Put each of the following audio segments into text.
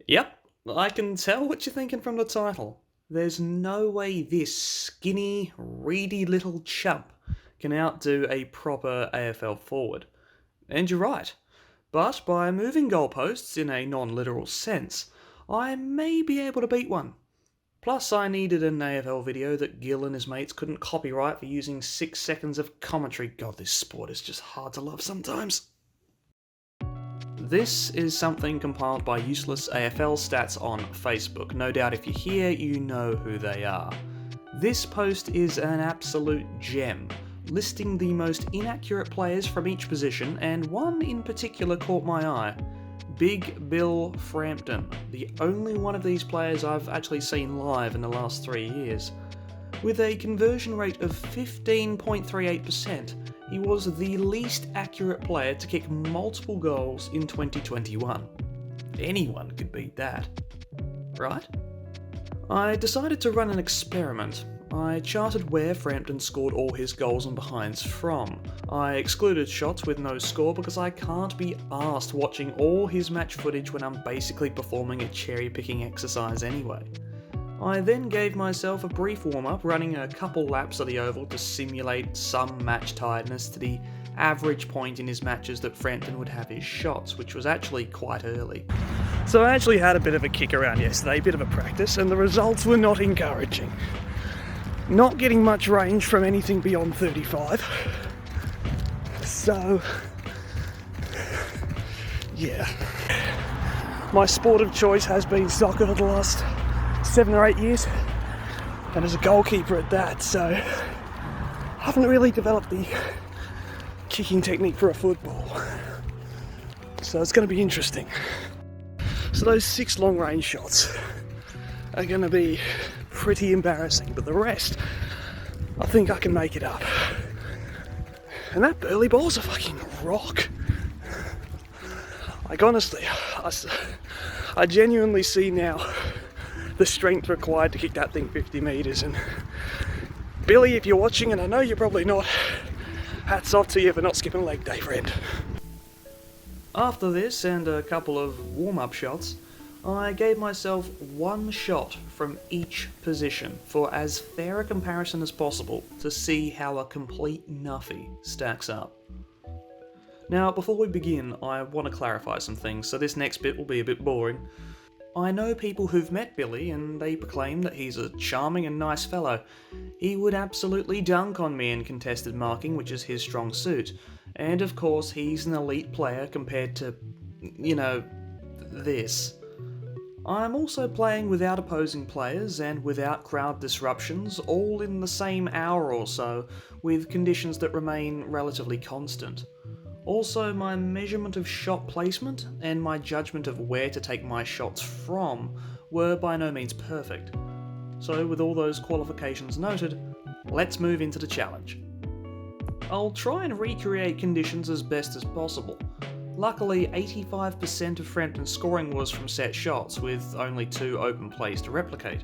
Yep, I can tell what you're thinking from the title. There's no way this skinny, reedy little chump can outdo a proper AFL forward. And you're right. But by moving goalposts in a non-literal sense, I may be able to beat one. Plus, I needed an AFL video that Gill and his mates couldn't copyright for using 6 seconds of commentary. God, this sport is just hard to love sometimes. This is something compiled by Useless AFL Stats on Facebook. No doubt if you're here, you know who they are. This post is an absolute gem, listing the most inaccurate players from each position, and one in particular caught my eye. Big Bill Frampton, the only one of these players I've actually seen live in the last 3 years. With a conversion rate of 15.38%, he was the least accurate player to kick multiple goals in 2021. Anyone could beat that, right? I decided to run an experiment. I charted where Frampton scored all his goals and behinds from. I excluded shots with no score because I can't be arsed watching all his match footage when I'm basically performing a cherry-picking exercise anyway. I then gave myself a brief warm-up, running a couple laps of the oval to simulate some match tiredness to the average point in his matches that Frampton would have his shots, which was actually quite early. So I actually had a bit of a kick around yesterday, a bit of a practice, and the results were not encouraging. Not getting much range from anything beyond 35. So, yeah. My sport of choice has been soccer for the last 7 or 8 years, and as a goalkeeper at that, so I haven't really developed the kicking technique for a football. So it's going to be interesting. So those 6 long range shots are going to be pretty embarrassing, but the rest, I think I can make it up. And that Burley ball's a fucking rock. Like honestly, I genuinely see now the strength required to kick that thing 50 metres, and Billy, if you're watching, and I know you're probably not, hats off to you for not skipping leg day, friend. After this and a couple of warm-up shots, I gave myself 1 shot from each position for as fair a comparison as possible to see how a complete nuffy stacks up. Now, before we begin, I want to clarify some things, so this next bit will be a bit boring. I know people who've met Billy and they proclaim that he's a charming and nice fellow. He would absolutely dunk on me in contested marking, which is his strong suit. And of course, he's an elite player compared to, this. I'm also playing without opposing players and without crowd disruptions, all in the same hour or so, with conditions that remain relatively constant. Also, my measurement of shot placement and my judgment of where to take my shots from were by no means perfect. So with all those qualifications noted, let's move into the challenge. I'll try and recreate conditions as best as possible. Luckily, 85% of Frampton's scoring was from set shots, with only 2 open plays to replicate.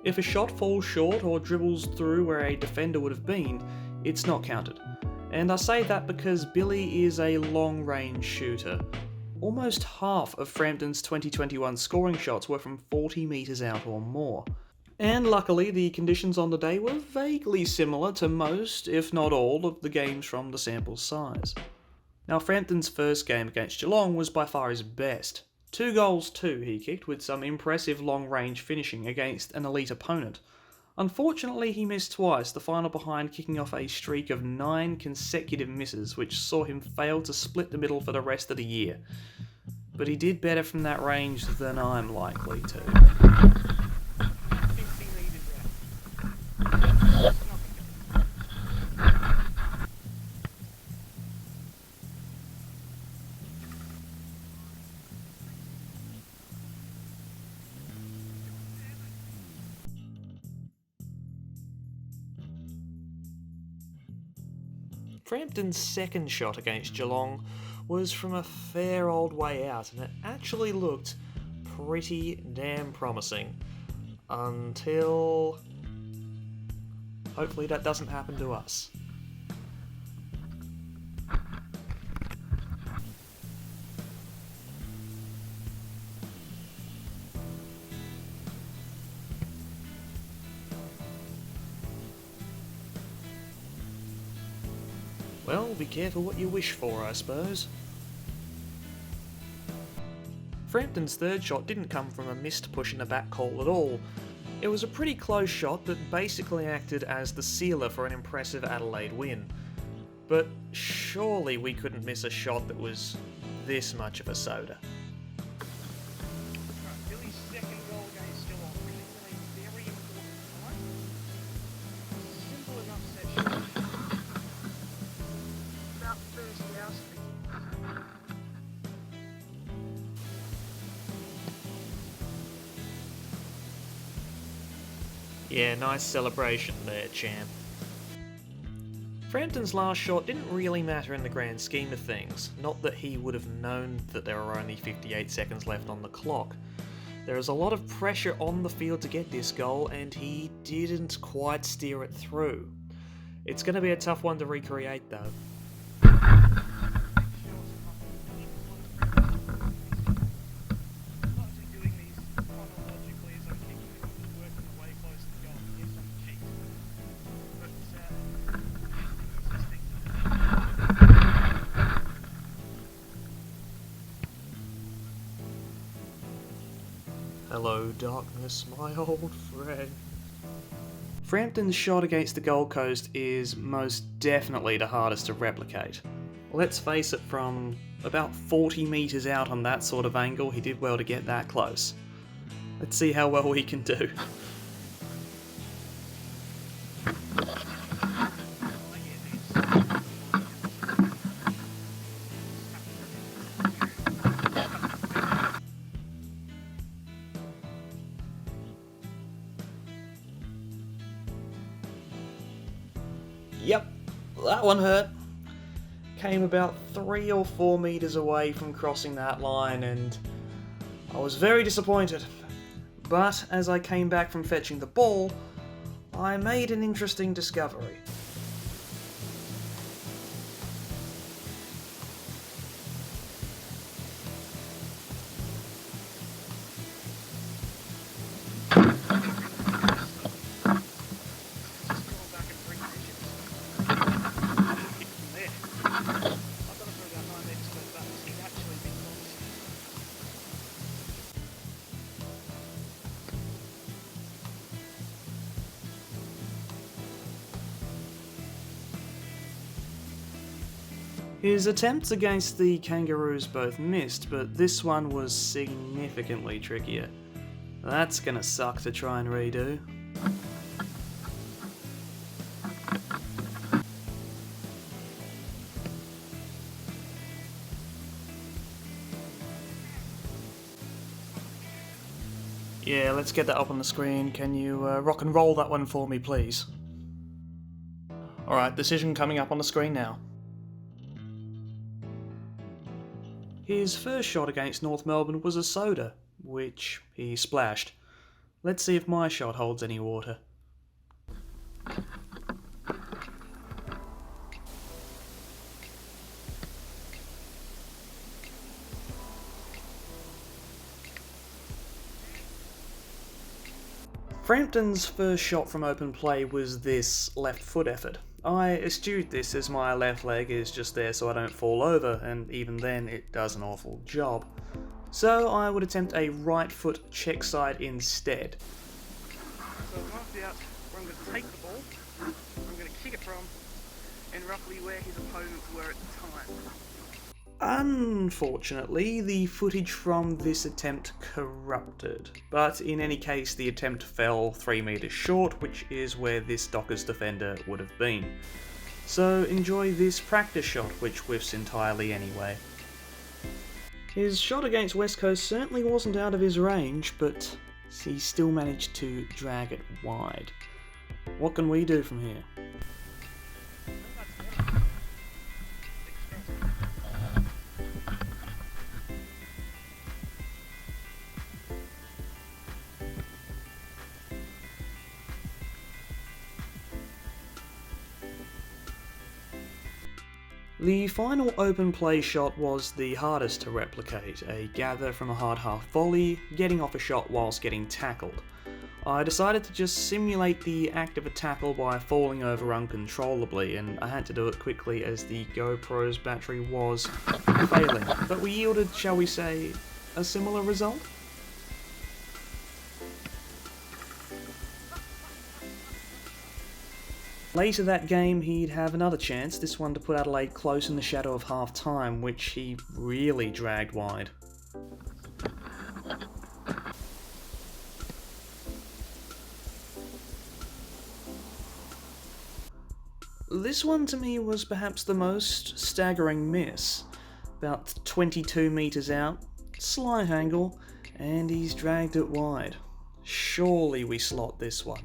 If a shot falls short or dribbles through where a defender would have been, it's not counted. And I say that because Billy is a long-range shooter. Almost half of Frampton's 2021 scoring shots were from 40 metres out or more. And luckily, the conditions on the day were vaguely similar to most, if not all, of the games from the sample size. Now, Frampton's first game against Geelong was by far his best. 2 goals too he kicked, with some impressive long-range finishing against an elite opponent. Unfortunately, he missed twice, the final behind kicking off a streak of 9 consecutive misses, which saw him fail to split the middle for the rest of the year. But he did better from that range than I'm likely to. Frampton's second shot against Geelong was from a fair old way out, and it actually looked pretty damn promising. Until... hopefully that doesn't happen to us. Well, be careful what you wish for, I suppose. Frampton's third shot didn't come from a missed push in a back call at all. It was a pretty close shot that basically acted as the sealer for an impressive Adelaide win. But surely we couldn't miss a shot that was this much of a soda. Billy's second goal against Geelong, really very important time. Simple enough set shot. About first house. Yeah, nice celebration there, champ. Frampton's last shot didn't really matter in the grand scheme of things, not that he would have known that there were only 58 seconds left on the clock. There was a lot of pressure on the field to get this goal, and he didn't quite steer it through. It's going to be a tough one to recreate though. Hello, darkness, my old friend. Frampton's shot against the Gold Coast is most definitely the hardest to replicate. Let's face it, from about 40 metres out on that sort of angle, he did well to get that close. Let's see how well he can do. Yep, that one hurt. Came about 3 or 4 metres away from crossing that line, and I was very disappointed. But as I came back from fetching the ball, I made an interesting discovery. His attempts against the Kangaroos both missed, but this one was significantly trickier. That's gonna suck to try and redo. Yeah, let's get that up on the screen. Can you rock and roll that one for me, please? Alright, decision coming up on the screen now. His first shot against North Melbourne was a soda, which he splashed. Let's see if my shot holds any water. Frampton's first shot from open play was this left foot effort. I eschewed this as my left leg is just there so I don't fall over, and even then it does an awful job. So I would attempt a right foot check side instead. So I'm marked out where I'm going to take the ball, I'm going to kick it from, and roughly where his opponents were at the time. Unfortunately, the footage from this attempt corrupted, but in any case the attempt fell 3 metres short, which is where this Dockers defender would have been. So enjoy this practice shot, which whiffs entirely anyway. His shot against West Coast certainly wasn't out of his range, but he still managed to drag it wide. What can we do from here? The final open play shot was the hardest to replicate, a gather from a hard half volley, getting off a shot whilst getting tackled. I decided to just simulate the act of a tackle by falling over uncontrollably, and I had to do it quickly as the GoPro's battery was failing. But we yielded, shall we say, a similar result? Later that game, he'd have another chance, this one to put Adelaide close in the shadow of half-time, which he really dragged wide. This one to me was perhaps the most staggering miss. About 22 metres out, slight angle, and he's dragged it wide. Surely we slot this one.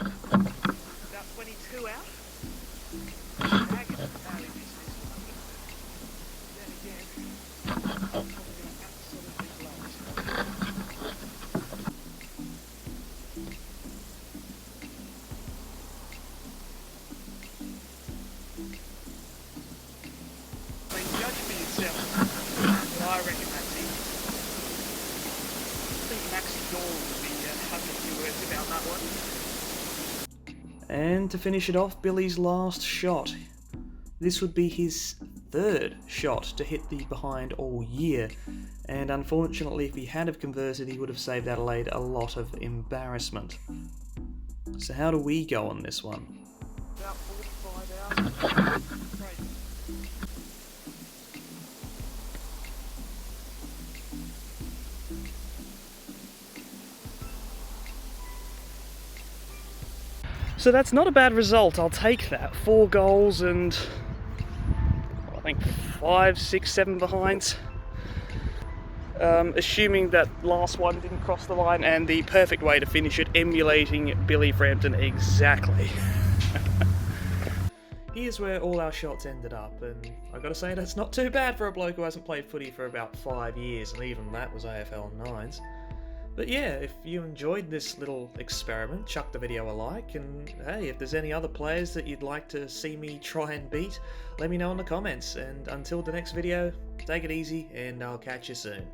About 22 out. Drag it out of this one. Then again, I'm probably going to absolutely blow it. I mean, judge for yourself, but I reckon that's it. I think Maxi Dawn will be having a few words about that one. And to finish it off, Billy's last shot. This would be his third shot to hit the behind all year, and unfortunately if he had have converted he would have saved Adelaide a lot of embarrassment. So how do we go on this one? About 45 hours. Great. So that's not a bad result, I'll take that. 4 goals and I think 5, 6, 7 behinds. Assuming that last one didn't cross the line, and the perfect way to finish it, emulating Billy Frampton exactly. Here's where all our shots ended up, and I've got to say that's not too bad for a bloke who hasn't played footy for about 5 years, and even that was AFL 9s. But yeah, if you enjoyed this little experiment, chuck the video a like, and hey, if there's any other players that you'd like to see me try and beat, let me know in the comments, and until the next video, take it easy, and I'll catch you soon.